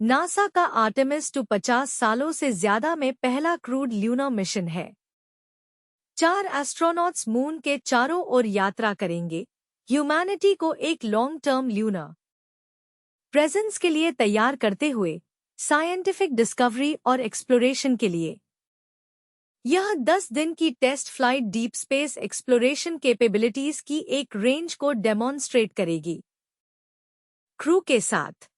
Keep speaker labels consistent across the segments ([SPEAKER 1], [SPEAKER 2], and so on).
[SPEAKER 1] NASA का Artemis 2 50 सालों से ज्यादा में पहला क्रूड ल्यूनर मिशन है। 4 एस्ट्रोनॉट्स मून के चारों ओर यात्रा करेंगे, ह्यूमैनिटी को एक लॉन्ग टर्म ल्यूनर प्रेजेंस के लिए तैयार करते हुए साइंटिफिक डिस्कवरी और एक्सप्लोरेशन के लिए। यह 10 दिन की test flight deep space exploration capabilities की एक रेंज को डेमोन्स्ट्रेट करेगी। क्रू के साथ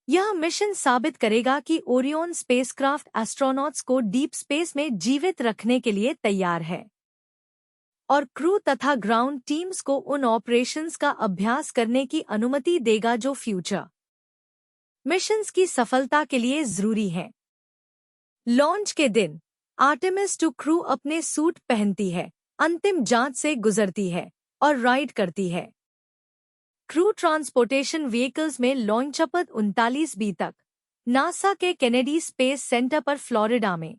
[SPEAKER 1] यह मिशन साबित करेगा कि ओरियन स्पेसक्राफ्ट एस्ट्रोनॉट्स को डीप स्पेस में जीवित रखने के लिए तैयार है और क्रू तथा ग्राउंड टीम्स को उन ऑपरेशंस का अभ्यास करने की अनुमति देगा जो फ्यूचर मिशंस की सफलता के लिए जरूरी हैं। लॉन्च के दिन आर्टेमिस 2 क्रू अपने सूट पहनती है, अंतिम जांच से गुजरती है और राइड करती है। क्रू ट्रांसपोर्टेशन व्हीकल्स में लॉन्चपद 39B तक नासा के केनेडी स्पेस सेंटर पर फ्लोरिडा में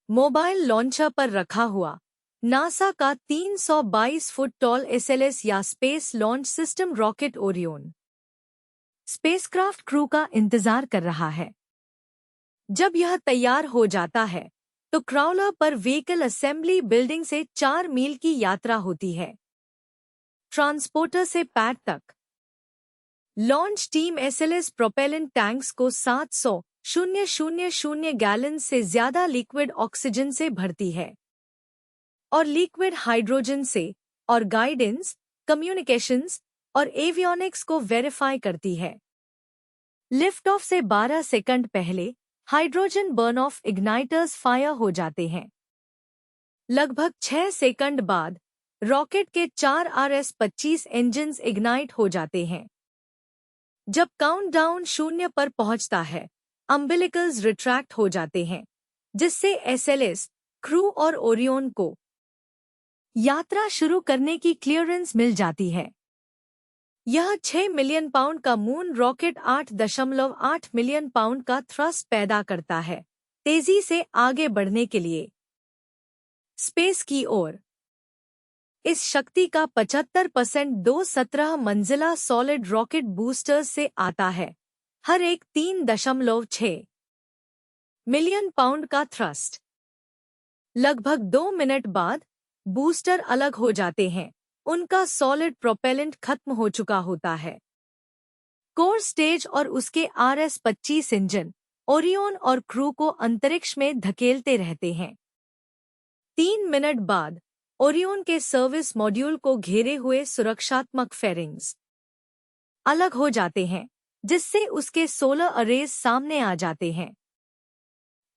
[SPEAKER 1] मोबाइल लॉन्चर पर रखा हुआ नासा का 322 फुट टॉल एसएलएस या space launch system rocket Orion spacecraft crew का इंतजार कर रहा है। जब यह तैयार हो जाता है तो क्राउलर पर व्हीकल असेंबली बिल्डिंग से 4 मील की यात्रा होती है, ट्रांसपोर्टर से पैड तक। Launch team SLS propellant tanks को 700,000 गैलन से ज्यादा लिक्विड ऑक्सीजन से भरती है और लिक्विड हाइड्रोजन से और गाइडेंस, कम्युनिकेशंस और एवियोनिक्स को वेरीफाई करती है। लिफ्ट ऑफ से 12 सेकंड पहले हाइड्रोजन बर्न ऑफ इग्नाइटर्स फायर हो जाते हैं। लगभग 6 सेकंड बाद रॉकेट के 4 RS-25 इंजन्स इग्नाइट हो जाते हैं। जब काउंटडाउन 0 पर पहुंचता है, अम्बिलिकल्स रिट्रैक्ट हो जाते हैं, जिससे एसएलएस, क्रू और ओरियन को यात्रा शुरू करने की क्लियरेंस मिल जाती है। यह 6 मिलियन पाउंड का मून रॉकेट 8.8 मिलियन पाउंड का थ्रस्ट पैदा करता है, तेजी से आगे बढ़ने के लिए स्पेस की ओर। इस शक्ति का 75% 2 17 मंजिला सॉलिड रॉकेट बूस्टर्स से आता है, हर एक 3.6 मिलियन पाउंड का थ्रस्ट। लगभग 2 मिनट बाद बूस्टर अलग हो जाते हैं, उनका सॉलिड प्रोपेलेंट खत्म हो चुका होता है। कोर स्टेज और उसके RS-25 इंजन ओरियन और क्रू को अंतरिक्ष में धकेलते रहते हैं। 3 मिनट बाद ओरियन के सर्विस मॉड्यूल को घेरे हुए सुरक्षात्मक फेरिंग्स अलग हो जाते हैं, जिससे उसके सोलर अरेज सामने आ जाते हैं।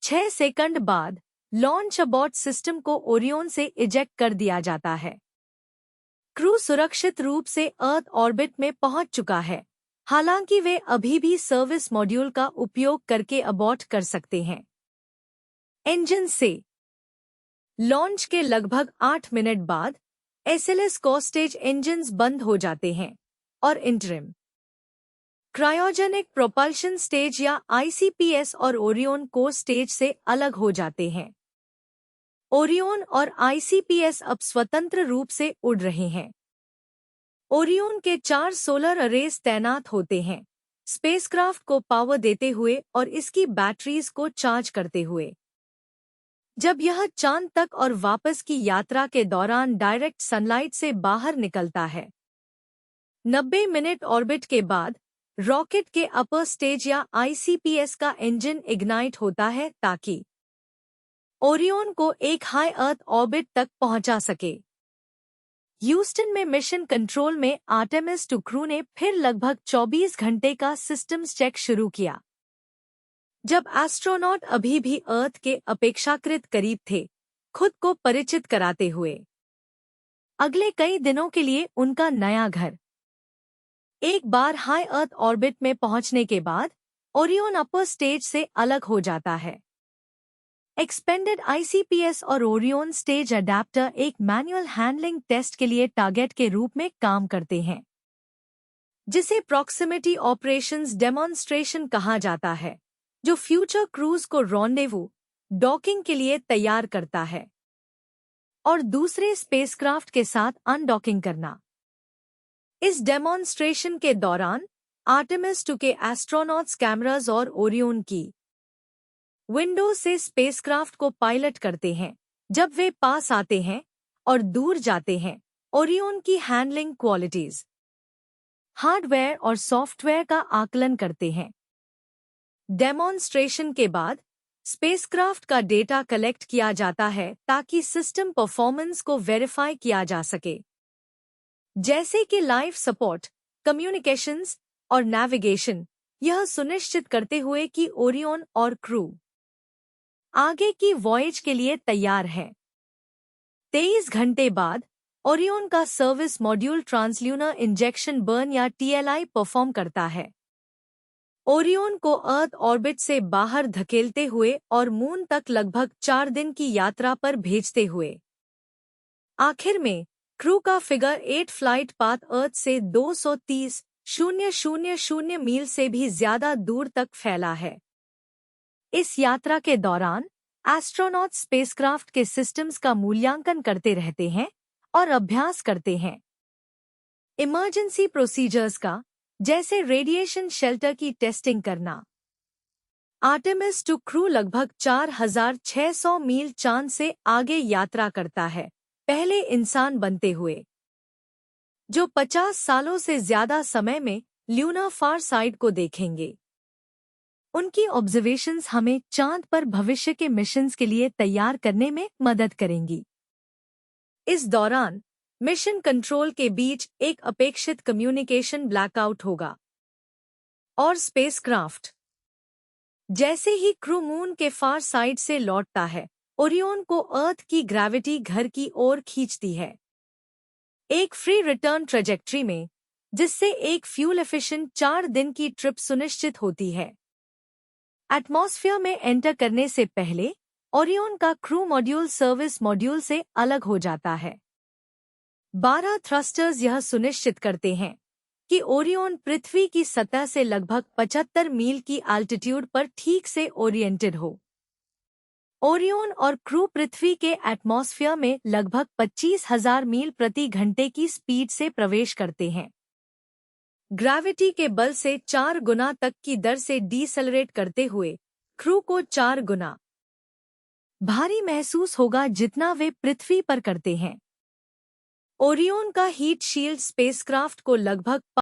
[SPEAKER 1] 6 सेकंड बाद लॉन्च अबॉर्ट सिस्टम को ओरियन से इजेक्ट कर दिया जाता है। क्रू सुरक्षित रूप से अर्थ ऑर्बिट में पहुंच चुका है, हालांकि वे अभी भी सर्विस मॉड्यूल का उपयोग करके अबॉर्ट कर सकते हैं। इंजन से लॉन्च के लगभग 8 मिनट बाद एसएलएस कोस्टेज इंजन्स बंद हो जाते हैं और इंटरिम क्रायोजेनिक प्रोपल्शन स्टेज या ICPS और ओरियन कोर स्टेज से अलग हो जाते हैं। ओरियन और ICPS अब स्वतंत्र रूप से उड़ रहे हैं। ओरियन के 4 सोलर अरेज तैनात होते हैं, स्पेसक्राफ्ट को पावर देते हुए और इसकी बैटरीज को चार्ज करते हुए। जब यह चांद तक और वापस की यात्रा के दौरान डायरेक्ट सनलाइट से बाहर निकलता है। 90 मिनट ऑर्बिट के बाद रॉकेट के अपर स्टेज या ICPS का इंजन इग्नाइट होता है ताकि ओरियन को एक हाई अर्थ ऑर्बिट तक पहुंचा सके। ह्यूस्टन में मिशन कंट्रोल में आर्टेमिस 2 क्रू ने फिर लगभग 24 घंटे का सिस्टम्स चेक शुरू किया। जब एस्ट्रोनॉट अभी भी अर्थ के अपेक्षाकृत करीब थे, खुद को परिचित कराते हुए अगले कई दिनों के लिए उनका नया घर। एक बार हाई अर्थ ऑर्बिट में पहुंचने के बाद ओरियन अपर स्टेज से अलग हो जाता है। एक्सपेंडेड ICPS और ओरियन स्टेज अडेप्टर एक मैनुअल हैंडलिंग टेस्ट के लिए टारगेट के रूप में काम करते हैं, जिसे प्रॉक्सिमिटी ऑपरेशंस डेमोन्स्ट्रेशन कहा जाता है, जो फ्यूचर क्रूज को रॉन्डेवू डॉकिंग के लिए तैयार करता है और दूसरे स्पेसक्राफ्ट के साथ अनडॉकिंग करना। इस डेमोन्स्ट्रेशन के दौरान आर्टेमिस 2 के एस्ट्रोनॉट्स कैमरास और ओरियन की विंडो से स्पेसक्राफ्ट को पायलट करते हैं जब वे पास आते हैं और दूर जाते हैं। ओरियन की हैंडलिंग क्वालिटीज हार्डवेयर और सॉफ्टवेयर का आकलन करते हैं। डेमोन्स्ट्रेशन के बाद स्पेसक्राफ्ट का डेटा कलेक्ट किया जाता है ताकि सिस्टम परफॉर्मेंस को वेरीफाई किया जा सके, जैसे कि लाइफ सपोर्ट, कम्युनिकेशंस और नेविगेशन, यह सुनिश्चित करते हुए कि ओरियन और क्रू आगे की वॉयज के लिए तैयार है। 23 घंटे बाद ओरियन का सर्विस मॉड्यूल ट्रांसल्यूनर इंजेक्शन बर्न या TLI परफॉर्म करता है, ओरियन को अर्थ ऑर्बिट से बाहर धकेलते हुए और मून तक लगभग 4 दिन की यात्रा पर भेजते हुए। आखिर में क्रू का फिगर 8 फ्लाइट पाथ अर्थ से 230,000 मील से भी ज्यादा दूर तक फैला है। इस यात्रा के दौरान एस्ट्रोनॉट स्पेसक्राफ्ट के सिस्टम्स का मूल्यांकन करते रहते हैं और अभ्यास करते हैं। इमरजेंसी प्रोसीजर्स का, जैसे रेडिएशन शेल्टर की टेस्टिंग करना। आर्टेमिस 2 क्रू लगभग 4,600 मील चांद से आगे यात्रा करता है, पहले इंसान बनते हुए, जो 50 सालों से ज्यादा समय में ल्यूनर फार साइड को देखेंगे। उनकी ऑब्जर्वेशंस हमें चांद पर भविष्य के मिशंस के लिए तैयार करने में मदद करेंगी। इस दौरान मिशन कंट्रोल के बीच एक अपेक्षित कम्युनिकेशन ब्लैकआउट होगा और स्पेसक्राफ्ट, जैसे ही क्रू मून के फार साइड से लौटता है, ओरियन को अर्थ की ग्रेविटी घर की ओर खींचती है, एक फ्री रिटर्न ट्रेजेक्ट्री में, जिससे एक फ्यूल एफिशिएंट 4 दिन की ट्रिप सुनिश्चित होती है। एटमॉस्फेयर में एंटर करने से पहले ओरियन का क्रू मॉड्यूल सर्विस मॉड्यूल से अलग हो जाता है। 12 थ्रस्टर्स यह सुनिश्चित करते हैं कि ओरियन पृथ्वी की सतह से लगभग 75 मील की एल्टीट्यूड पर ठीक से ओरिएंटेड हो। ओरियन और क्रू पृथ्वी के एटमॉस्फेयर में लगभग 25,000 मील प्रति घंटे की स्पीड से प्रवेश करते हैं। ग्रेविटी के बल से 4 गुना तक की दर से डीसेलरेट करते हुए क्रू को 4 गुना भारी महसूस होगा जितना वे पृथ्वी पर करते हैं। ओरियन का हीट शील्ड स्पेसक्राफ्ट को लगभग